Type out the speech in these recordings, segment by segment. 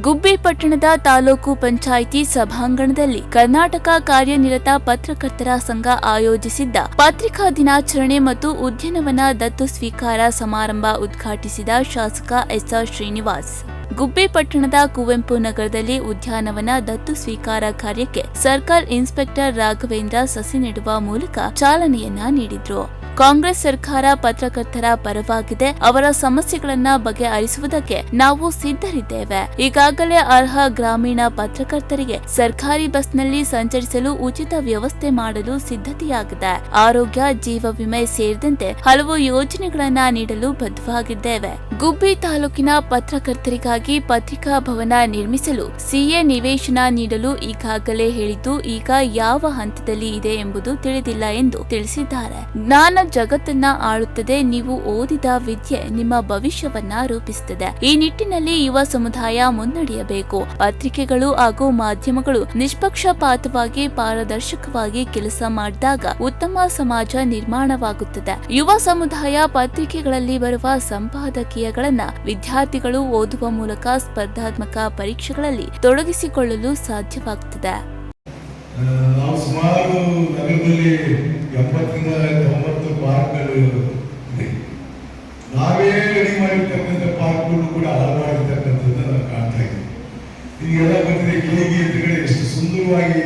ಗುಬ್ಬಿ ಪಟ್ಟಣದ ತಾಲೂಕು ಪಂಚಾಯಿತಿ ಸಭಾಂಗಣದಲ್ಲಿ ಕರ್ನಾಟಕ ಕಾರ್ಯನಿರತ ಪತ್ರಕರ್ತರ ಸಂಘ ಆಯೋಜಿಸಿದ್ದ ಪತ್ರಿಕಾ ದಿನಾಚರಣೆ ಮತ್ತು ಉದ್ಯಾನವನ ದತ್ತು ಸ್ವೀಕಾರ ಸಮಾರಂಭ ಉದ್ಘಾಟಿಸಿದ ಶಾಸಕ ಎಸ್ಆರ್ ಶ್ರೀನಿವಾಸ್. ಗುಬ್ಬಿ ಪಟ್ಟಣದ ಕುವೆಂಪು ನಗರದಲ್ಲಿ ಉದ್ಯಾನವನ ದತ್ತು ಸ್ವೀಕಾರ ಕಾರ್ಯಕ್ಕೆ ಸರ್ಕಲ್ ಇನ್ಸ್ಪೆಕ್ಟರ್ ರಾಘವೇಂದ್ರ ಸಸಿ ನೆಡುವ ಮೂಲಕ ಚಾಲನೆಯನ್ನ ನೀಡಿದ್ರು. ಕಾಂಗ್ರೆಸ್ ಸರ್ಕಾರ ಪತ್ರಕರ್ತರ ಪರವಾಗಿದೆ, ಅವರ ಸಮಸ್ಯೆಗಳನ್ನ ಬಗೆಹರಿಸುವುದಕ್ಕೆ ನಾವು ಸಿದ್ಧರಿದ್ದೇವೆ. ಈಗಾಗಲೇ ಅರ್ಹ ಗ್ರಾಮೀಣ ಪತ್ರಕರ್ತರಿಗೆ ಸರ್ಕಾರಿ ಬಸ್ನಲ್ಲಿ ಸಂಚರಿಸಲು ಉಚಿತ ವ್ಯವಸ್ಥೆ ಮಾಡಲು ಸಿದ್ಧತೆಯಾಗಿದೆ. ಆರೋಗ್ಯ, ಜೀವ ವಿಮೆ ಸೇರಿದಂತೆ ಹಲವು ಯೋಜನೆಗಳನ್ನ ನೀಡಲು ಬದ್ಧವಾಗಿದ್ದೇವೆ. ಗುಬ್ಬಿ ತಾಲೂಕಿನ ಪತ್ರಕರ್ತರಿಗಾಗಿ ಪತ್ರಿಕಾ ಭವನ ನಿರ್ಮಿಸಲು ಸಿಎ ನಿವೇಶನ ನೀಡಲು ಈಗಾಗಲೇ ಹೇಳಿದ್ದು, ಈಗ ಯಾವ ಹಂತದಲ್ಲಿ ಇದೆ ಎಂಬುದು ತಿಳಿದಿಲ್ಲ ಎಂದು ತಿಳಿಸಿದ್ದಾರೆ. ಜ್ಞಾನ ಜಗತ್ತನ್ನ ಆಳುತ್ತದೆ. ನೀವು ಓದಿದ ವಿದ್ಯೆ ನಿಮ್ಮ ಭವಿಷ್ಯವನ್ನ ರೂಪಿಸುತ್ತದೆ. ಈ ನಿಟ್ಟಿನಲ್ಲಿ ಯುವ ಸಮುದಾಯ ಮುನ್ನಡೆಯಬೇಕು. ಪತ್ರಿಕೆಗಳು ಹಾಗೂ ಮಾಧ್ಯಮಗಳು ನಿಷ್ಪಕ್ಷಪಾತವಾಗಿ ಪಾರದರ್ಶಕವಾಗಿ ಕೆಲಸ ಮಾಡಿದಾಗ ಉತ್ತಮ ಸಮಾಜ ನಿರ್ಮಾಣವಾಗುತ್ತದೆ. ಯುವ ಸಮುದಾಯ ಪತ್ರಿಕೆಗಳಲ್ಲಿ ಬರುವ ಸಂಪಾದಕೀಯಗಳನ್ನ ವಿದ್ಯಾರ್ಥಿಗಳು ಓದುವ ಮೂಲಕ ಸ್ಪರ್ಧಾತ್ಮಕ ಪರೀಕ್ಷೆಗಳಲ್ಲಿ ತೊಡಗಿಸಿಕೊಳ್ಳಲು ಸಾಧ್ಯವಾಗುತ್ತದೆ. ನಾವು ಸುಮಾರು ನಗರದಲ್ಲಿ 70-90 ಪಾರ್ಕ್ಗಳು ಇದೆ. ನಾವೇ ರೆಡಿ ಮಾಡಿರ್ತಕ್ಕಂಥ ಪಾರ್ಕ್ಗಳು ಕೂಡ ಹಾಳು ಮಾಡಿರ್ತಕ್ಕಂಥದ್ದು ನಾವು ಕಾಣ್ತಾ ಇದ್ದೀವಿ. ಈಗೆಲ್ಲ ಬಂದಿದೆ ಕೇಗಿ ಎದುರುಗಡೆ ಎಷ್ಟು ಸುಂದರವಾಗಿ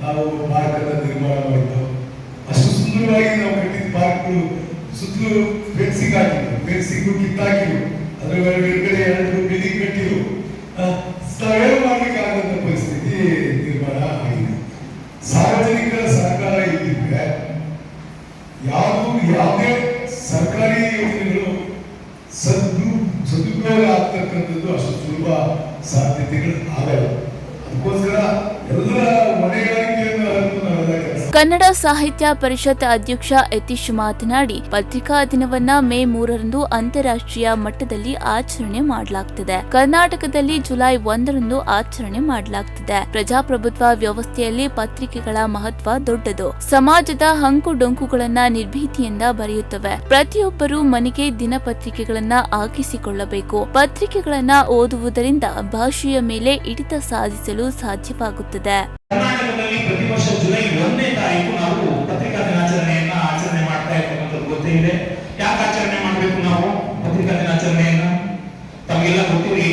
ನಾವು ಪಾರ್ಕ್ ಅನ್ನ ನಿರ್ಮಾಣ ಮಾಡಿದ್ದು, ಅಷ್ಟು ಸುಂದರವಾಗಿ ನಾವು ಕಟ್ಟಿದ ಪಾರ್ಕ್ಗಳು ಸುತ್ತಲೂ ಫೆನ್ಸಿಂಗ್ ಹಾಕಿದ್ರು, ಫೆನ್ಸಿಂಗು ಕಿತ್ತಾಕಿರು, ಅದರ ಹೊರಗಡೆ 2 ಬಿಲ್ಡಿಂಗ್ ಕಟ್ಟಿರು. ಸ್ಥಳ ಮಾಡಲಿಕ್ಕಾಗದ ಪರಿಸ್ಥಿತಿ ನಿರ್ಮಾಣ ಆಗಿದೆ. ಸಾರ್ವಜನಿಕರ ಸಹಕಾರ ಇದ್ದಿದ್ರೆ ಯಾವುದೇ ಸರ್ಕಾರಿ ಯೋಜನೆಗಳು ಸದುಪಯೋಗ ಆಗ್ತಕ್ಕಂಥದ್ದು ಅಷ್ಟು ಸುಲಭ ಸಾಧ್ಯತೆಗಳು ಆಗಲ್ಲ. ಅದಕ್ಕೋಸ್ಕರ ಎಲ್ಲರ ಹೊಣೆಗಾರಿಕೆಯನ್ನು ಕನ್ನಡ ಸಾಹಿತ್ಯ ಪರಿಷತ್ ಅಧ್ಯಕ್ಷ ಯತೀಶ್ ಮಾತನಾಡಿ, ಪತ್ರಿಕಾ ದಿನವನ್ನ ಮೇ 3ರಂದು ಅಂತಾರಾಷ್ಟ್ರೀಯ ಮಟ್ಟದಲ್ಲಿ ಆಚರಣೆ ಮಾಡಲಾಗುತ್ತದೆ. ಕರ್ನಾಟಕದಲ್ಲಿ ಜುಲೈ 1ರಂದು ಆಚರಣೆ ಮಾಡಲಾಗುತ್ತದೆ. ಪ್ರಜಾಪ್ರಭುತ್ವ ವ್ಯವಸ್ಥೆಯಲ್ಲಿ ಪತ್ರಿಕೆಗಳ ಮಹತ್ವ ದೊಡ್ಡದು. ಸಮಾಜದ ಹಂಕು ಡೊಂಕುಗಳನ್ನ ನಿರ್ಭೀತಿಯಿಂದ ಬರೆಯುತ್ತವೆ. ಪ್ರತಿಯೊಬ್ಬರೂ ಮನೆಗೆ ದಿನಪತ್ರಿಕೆಗಳನ್ನ ಹಾಕಿಸಿಕೊಳ್ಳಬೇಕು. ಪತ್ರಿಕೆಗಳನ್ನ ಓದುವುದರಿಂದ ಭಾಷೆಯ ಮೇಲೆ ಹಿಡಿತ ಸಾಧಿಸಲು ಸಾಧ್ಯವಾಗುತ್ತದೆ. ಕರ್ನಾಟಕದಲ್ಲಿ ಪ್ರತಿ ವರ್ಷ ಜುಲೈ 1ನೇ ತಾರೀಕು ನಾವು ಪತ್ರಿಕಾ ದಿನಾಚರಣೆಯನ್ನ ಆಚರಣೆ ಮಾಡ್ತಾ ಇರ್ತಕ್ಕಂಥದ್ದು ಗೊತ್ತೇ ಇದೆ. ಯಾಕೆ ಆಚರಣೆ ಮಾಡಬೇಕು ನಾವು ಪತ್ರಿಕಾ ದಿನಾಚರಣೆಯನ್ನ? ತಮಗೆಲ್ಲ ಗೊತ್ತಿರಲಿ,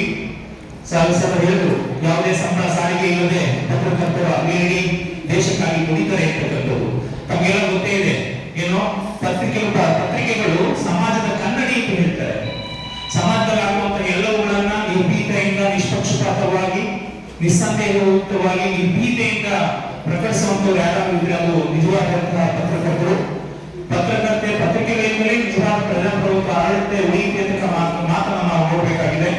ಹೇಳಿದ್ರು, ಯಾವುದೇ ಸಂಬಳ ಸಾರಿಗೆ ಇಲ್ಲದೆ ಪತ್ರಕರ್ತರು ಇಡೀ ದೇಶಕ್ಕಾಗಿ ದುಡಿತಾರೆ ಇರ್ತಕ್ಕಂಥದ್ದು ತಮಗೆಲ್ಲ ಗೊತ್ತೇ ಇದೆ. ಏನೋ ಪತ್ರಿಕೆಗಳು ಸಮಾಜದ ಕನ್ನಡಿ ಅಂತ ಹೇಳ್ತಾರೆ. ಸಮಾಜದಲ್ಲಿ ಆಗುವಂತಹ ಎಲ್ಲವುಗಳನ್ನ ನಿರ್ಭೀತೆಯಿಂದ ನಿಷ್ಪಕ್ಷಪಾತವಾಗಿ ನಿಸ್ಸಂದೇಹಯುಕ್ತವಾಗಿ ನಿರ್ಭೀತೆಯಿಂದ ಪ್ರಕಟಿಸುವಂತವ್ರು ಯಾರಾದ್ರೂ ಇದ್ರೆ ಅದು ನಿಜವಾದಂತಹ ಪತ್ರಕರ್ತರು. ಪತ್ರಿಕೆಗಳಿಂದಲೇ ನಿಜವಾದ ಪ್ರಜಾಪ್ರಭುತ್ವ ಆಡಳಿತ ಉಳಿಯುತ್ತೆ ಅಂತ ಮಾತನ್ನ ನಾವು ನೋಡಬೇಕಾಗಿದೆ.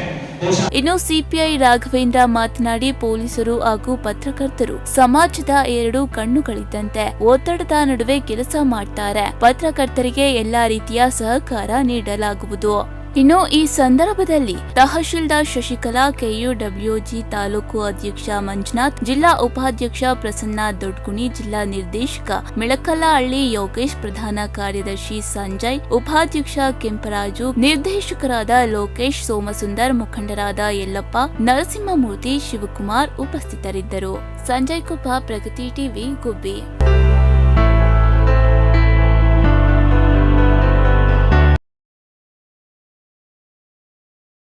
ಇನ್ನು ಸಿಪಿಐ ರಾಘವೇಂದ್ರ ಮಾತನಾಡಿ, ಪೊಲೀಸರು ಹಾಗೂ ಪತ್ರಕರ್ತರು ಸಮಾಜದ 2 ಕಣ್ಣುಗಳಿದ್ದಂತೆ ಒತ್ತಡದ ನಡುವೆ ಕೆಲಸ ಮಾಡ್ತಾರೆ. ಪತ್ರಕರ್ತರಿಗೆ ಎಲ್ಲಾ ರೀತಿಯ ಸಹಕಾರ ನೀಡಲಾಗುವುದು. ಇನ್ನು ಈ ಸಂದರ್ಭದಲ್ಲಿ ತಹಶೀಲ್ದಾರ್ ಶಶಿಕಲಾ, ಕೆಯುಡಬ್ಲ್ಯೂಜಿ ತಾಲೂಕು ಅಧ್ಯಕ್ಷ ಮಂಜುನಾಥ್, ಜಿಲ್ಲಾ ಉಪಾಧ್ಯಕ್ಷ ಪ್ರಸನ್ನ ದೊಡ್ಗುಣಿ, ಜಿಲ್ಲಾ ನಿರ್ದೇಶಕ ಮಿಳಕಲ್ಲಹಳ್ಳಿ ಯೋಗೇಶ್, ಪ್ರಧಾನ ಕಾರ್ಯದರ್ಶಿ ಸಂಜಯ್, ಉಪಾಧ್ಯಕ್ಷ ಕೆಂಪರಾಜು, ನಿರ್ದೇಶಕರಾದ ಲೋಕೇಶ್, ಸೋಮಸುಂದರ್, ಮುಖಂಡರಾದ ಯಲ್ಲಪ್ಪ, ನರಸಿಂಹಮೂರ್ತಿ, ಶಿವಕುಮಾರ್ ಉಪಸ್ಥಿತರಿದ್ದರು. ಸಂಜಯ್ ಕುಪ್ಪ, ಪ್ರಗತಿ ಟಿವಿ, ಗುಬ್ಬಿ.